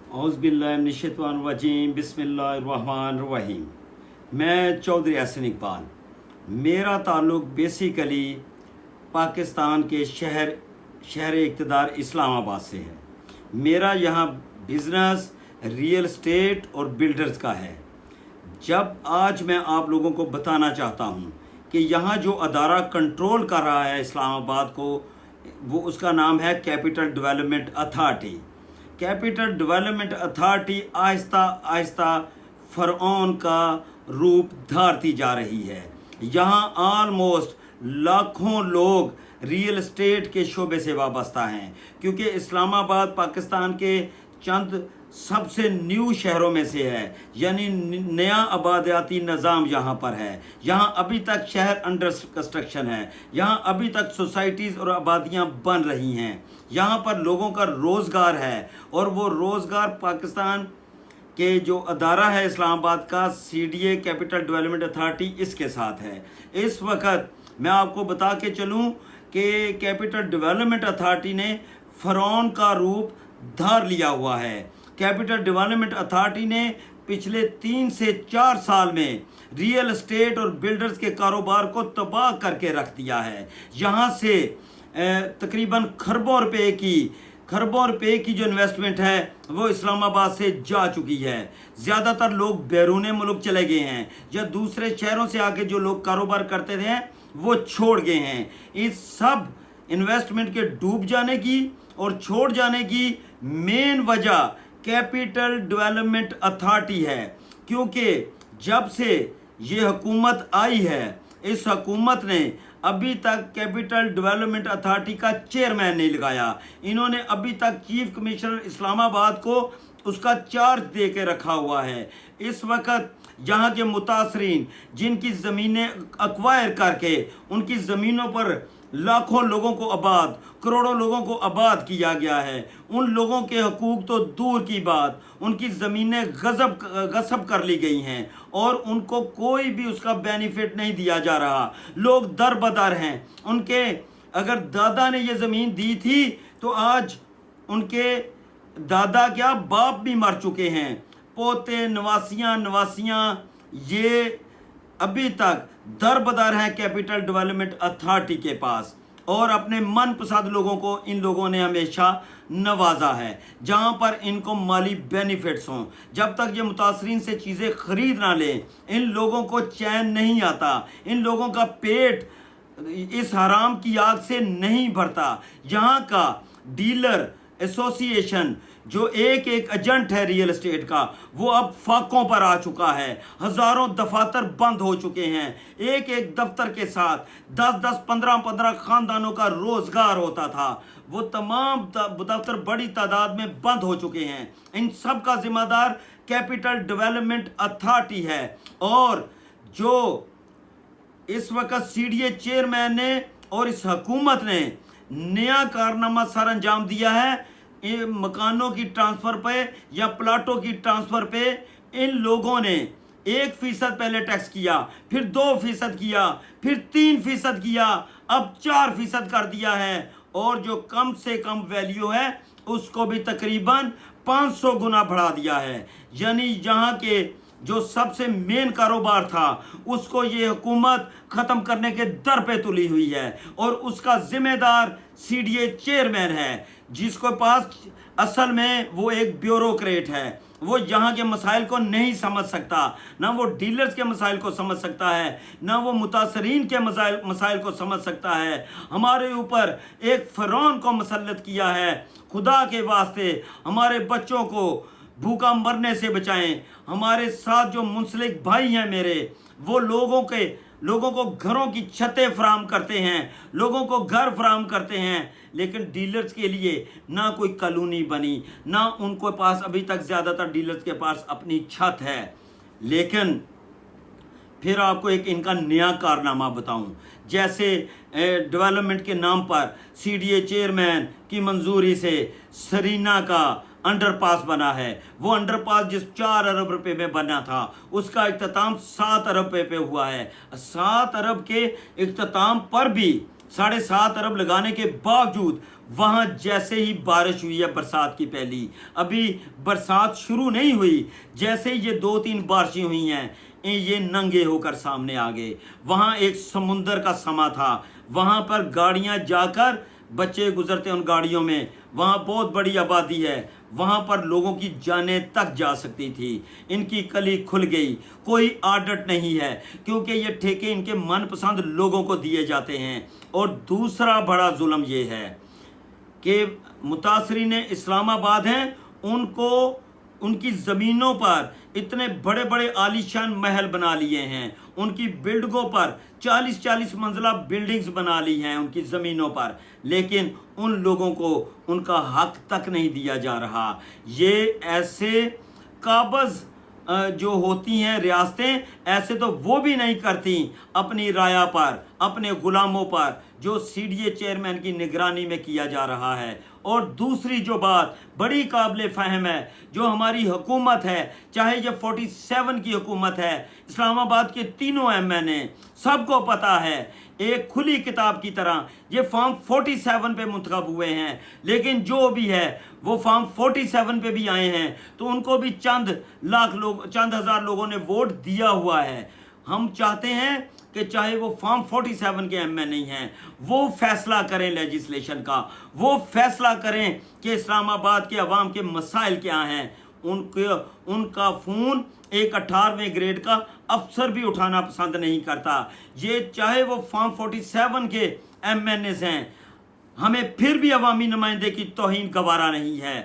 औज़ुबिल्लाहिमिनश्शैतानिर्रजीम बिस्मिल्लाहिर्रहमानिर्रहीम। मैं चौधरी हसन इकबाल। मेरा ताल्लुक़ बेसिकली पाकिस्तान के शहर इक़्तिदार इस्लामाबाद से है। मेरा यहाँ बिज़नेस रियल एस्टेट और बिल्डर्स का है। जब आज मैं आप लोगों को बताना चाहता हूँ कि यहाँ जो अदारा कंट्रोल कर रहा है इस्लामाबाद को, वो उसका नाम है capital development authority. Capital development authority Aahista Aahista फ़िरऔन का रूप धारती जा रही है। यहाँ ऑलमोस्ट लाखों लोग रियल एस्टेट के शोबे से वाबस्ता हैं, क्योंकि इस्लामाबाद पाकिस्तान के चंद सबसे न्यू शहरों में से है, यानी नया आबादियाती निज़ाम यहाँ पर है। यहाँ अभी तक शहर अंडर कंस्ट्रक्शन है, यहाँ अभी तक सोसाइटीज़ और आबादियाँ बन रही हैं। यहाँ पर लोगों का रोज़गार है, और वो रोज़गार पाकिस्तान के जो अदारा है इस्लामाबाद का CDA कैपिटल डेवलपमेंट अथॉरिटी, इसके साथ है। इस वक्त मैं आपको बता के चलूँ कि कैपिटल डेवलपमेंट अथॉरिटी ने फ़िरऔन का रूप धार लिया हुआ है। कैपिटल डेवलपमेंट अथॉरिटी ने पिछले 3 से 4 साल में रियल एस्टेट और बिल्डर्स के कारोबार को तबाह करके रख दिया है। यहाँ से तकरीबन खरबों रुपए की जो इन्वेस्टमेंट है वो इस्लामाबाद से जा चुकी है। ज़्यादातर लोग बैरून मुल्क चले गए हैं, या दूसरे शहरों से आके जो लोग कारोबार करते थे वो छोड़ गए हैं। इस सब इन्वेस्टमेंट के डूब जाने की और छोड़ जाने की मेन वजह कैपिटल डेवलपमेंट अथॉरिटी है, क्योंकि जब से ये हुकूमत आई है, इस हुकूमत ने अभी तक कैपिटल डेवलपमेंट अथॉरिटी का चेयरमैन नहीं लगाया। इन्होंने अभी तक चीफ कमिश्नर इस्लामाबाद को उसका चार्ज दे के रखा हुआ है। इस वक्त यहाँ के मुतासरीन जिनकी ज़मीनें एक्वायर करके उनकी ज़मीनों पर लाखों लोगों को आबाद, करोड़ों लोगों को आबाद किया गया है, उन लोगों के हकूक़ तो दूर की बात, उनकी ज़मीनें गसब कर ली गई हैं और उनको कोई भी उसका बेनिफिट नहीं दिया जा रहा। लोग दर बदर हैं। उनके अगर दादा ने ये ज़मीन दी थी तो आज उनके दादा क्या बाप भी मर चुके हैं। पोते नवासियाँ ये अभी तक दर बदर हैं कैपिटल डेवलपमेंट अथॉरिटी के पास, और अपने मनपसंद लोगों को इन लोगों ने हमेशा नवाजा है, जहां पर इनको माली बेनिफिट्स हों। जब तक ये मुतासरीन से चीज़ें ख़रीद ना लें, इन लोगों को चैन नहीं आता, इन लोगों का पेट इस हराम की आग से नहीं भरता। यहाँ का डीलर एसोसिएशन जो एक एजेंट है रियल एस्टेट का, वो अब फाकों पर आ चुका है। हज़ारों दफातर बंद हो चुके हैं। एक दफ्तर के साथ 10-10, 15-15 ख़ानदानों का रोज़गार होता था। वो तमाम दफ्तर बड़ी तादाद में बंद हो चुके हैं। इन सब का ज़िम्मेदार कैपिटल डेवलपमेंट अथॉरिटी है। और जो इस वक्त CDA चेयरमैन ने और इस हुकूमत ने नया कारनामा सर अंजाम दिया है, मकानों की ट्रांसफ़र पे या प्लाटों की ट्रांसफ़र पे इन लोगों ने 1% पहले टैक्स किया, फिर 2% किया, फिर 3% किया, अब 4% कर दिया है, और जो कम से कम वैल्यू है उसको भी तकरीबन 500 गुना बढ़ा दिया है। यानी यहाँ के जो सबसे मेन कारोबार था उसको ये हुकूमत ख़त्म करने के दर पे तुली हुई है, और उसका ज़िम्मेदार CDA चेयरमैन है, जिसके पास असल में वो एक ब्यूरोक्रेट है। वो यहाँ के मसाइल को नहीं समझ सकता, ना वो डीलर्स के मसाइल को समझ सकता है, ना वो मुतासरीन के मसाइल को समझ सकता है। हमारे ऊपर एक फ़िरऔन को मुसल्लत किया है। खुदा के वास्ते हमारे बच्चों को भूखा मरने से बचाएं। हमारे साथ जो मुंसलिक भाई हैं मेरे, वो लोगों को घरों की छतें फराहम करते हैं, लोगों को घर फराहम करते हैं, लेकिन डीलर्स के लिए ना कोई कॉलोनी बनी, ना उनके पास अभी तक ज़्यादातर डीलर्स के पास अपनी छत है। लेकिन फिर आपको एक इनका नया कारनामा बताऊं। जैसे डेवलपमेंट के नाम पर CDA चेयरमैन की मंजूरी से सरीना का अंडरपास बना है। वो अंडरपास जिस 4 अरब रुपए में बना था, उसका इख्तिताम 7 अरब रुपए पे हुआ है। 7 अरब के इख्तिताम पर भी 7.5 अरब लगाने के बावजूद وہاں جیسے ہی بارش ہوئی ہے برسات کی پہلی، ابھی برسات شروع نہیں ہوئی، جیسے ہی یہ 2-3 بارشیں ہوئی ہیں یہ ننگے ہو کر سامنے آ گئے۔ وہاں ایک سمندر کا سما تھا، وہاں پر گاڑیاں جا کر بچے گزرتے ان گاڑیوں میں، وہاں بہت بڑی آبادی ہے، وہاں پر لوگوں کی جانیں تک جا سکتی تھی۔ ان کی کلی کھل گئی، کوئی آڈٹ نہیں ہے کیونکہ یہ ٹھیکے ان کے من پسند لوگوں کو دیے جاتے ہیں۔ اور دوسرا بڑا ظلم یہ ہے کہ متاثرین اسلام آباد ہیں، ان کو ان کی زمینوں پر اتنے بڑے بڑے عالیشان محل بنا لیے ہیں، ان کی بلڈنگوں پر 40 منزلہ بلڈنگز بنا لی ہیں ان کی زمینوں پر، لیکن ان لوگوں کو ان کا حق تک نہیں دیا جا رہا۔ یہ ایسے قابض جو ہوتی ہیں ریاستیں، ایسے تو وہ بھی نہیں کرتی اپنی رعایا پر، اپنے غلاموں پر، جو سی ڈی اے چیئرمین کی نگرانی میں کیا جا رہا ہے۔ اور دوسری جو بات بڑی قابل فہم ہے، جو ہماری حکومت ہے، چاہے یہ 47 کی حکومت ہے، اسلام آباد کے تینوں ایم این اے، سب کو پتہ ہے، ایک کھلی کتاب کی طرح یہ فارم 47 پہ منتخب ہوئے ہیں، لیکن جو بھی ہے وہ فارم 47 پہ بھی آئے ہیں تو ان کو بھی چند ہزار لوگوں نے ووٹ دیا ہوا ہے۔ ہم چاہتے ہیں کہ چاہے وہ فارم 47 کے ایم این اے ہیں، وہ فیصلہ کریں لیجسلیشن کا، وہ فیصلہ کریں کہ اسلام آباد کے عوام کے مسائل کیا ہیں۔ ان کا فون ایک 18ویں گریڈ کا افسر بھی اٹھانا پسند نہیں کرتا۔ یہ چاہے وہ فارم 47 کے ایم این ایز ہیں، ہمیں پھر بھی عوامی نمائندے کی توہین گوارا نہیں ہے۔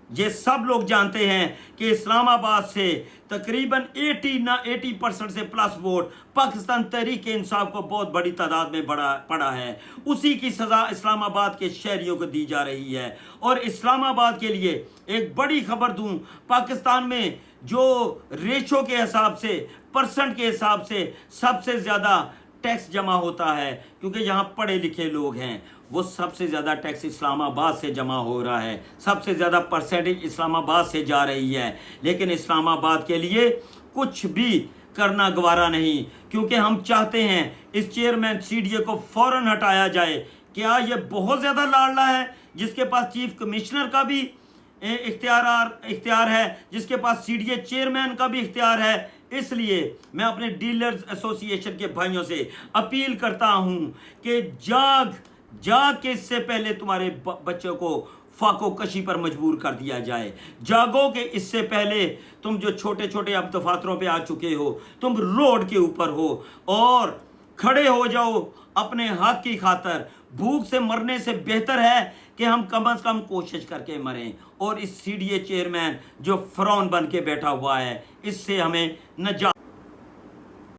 یہ سب لوگ جانتے ہیں کہ اسلام آباد سے تقریباً 80% سے پلس ووٹ پاکستان تحریک انصاف کو بہت بڑی تعداد میں پڑا ہے، اسی کی سزا اسلام آباد کے شہریوں کو دی جا رہی ہے۔ اور اسلام آباد کے لیے ایک بڑی خبر دوں، پاکستان میں جو ریشو کے حساب سے، پرسنٹ کے حساب سے سب سے زیادہ ٹیکس جمع ہوتا ہے، کیونکہ یہاں پڑھے لکھے لوگ ہیں، وہ سب سے زیادہ ٹیکس اسلام آباد سے جمع ہو رہا ہے، سب سے زیادہ پرسنٹیج اسلام آباد سے جا رہی ہے۔ لیکن اسلام آباد کے لیے کچھ بھی کرنا گوارا نہیں، کیونکہ ہم چاہتے ہیں اس چیئرمین سی ڈی اے کو فوراً ہٹایا جائے۔ کیا یہ بہت زیادہ لاڑلا ہے جس کے پاس چیف کمشنر کا بھی اختیار ہے، جس کے پاس سی ڈی اے چیئرمین کا بھی اختیار ہے؟ اس لیے میں اپنے ڈیلرز ایسوسی ایشن کے بھائیوں سے اپیل کرتا ہوں کہ جاگ کے اس سے پہلے تمہارے بچوں کو فاقو کشی پر مجبور کر دیا جائے، جاگو کہ اس سے پہلے تم جو چھوٹے چھوٹے اب دفاتروں پہ آ چکے ہو، تم روڈ کے اوپر ہو، اور کھڑے ہو جاؤ اپنے حق کی خاطر۔ بھوک سے مرنے سے بہتر ہے کہ ہم کم از کم کوشش کر کے مریں، اور اس سی ڈی اے چیئرمین جو فرعون بن کے بیٹھا ہوا ہے، اس سے ہمیں نجات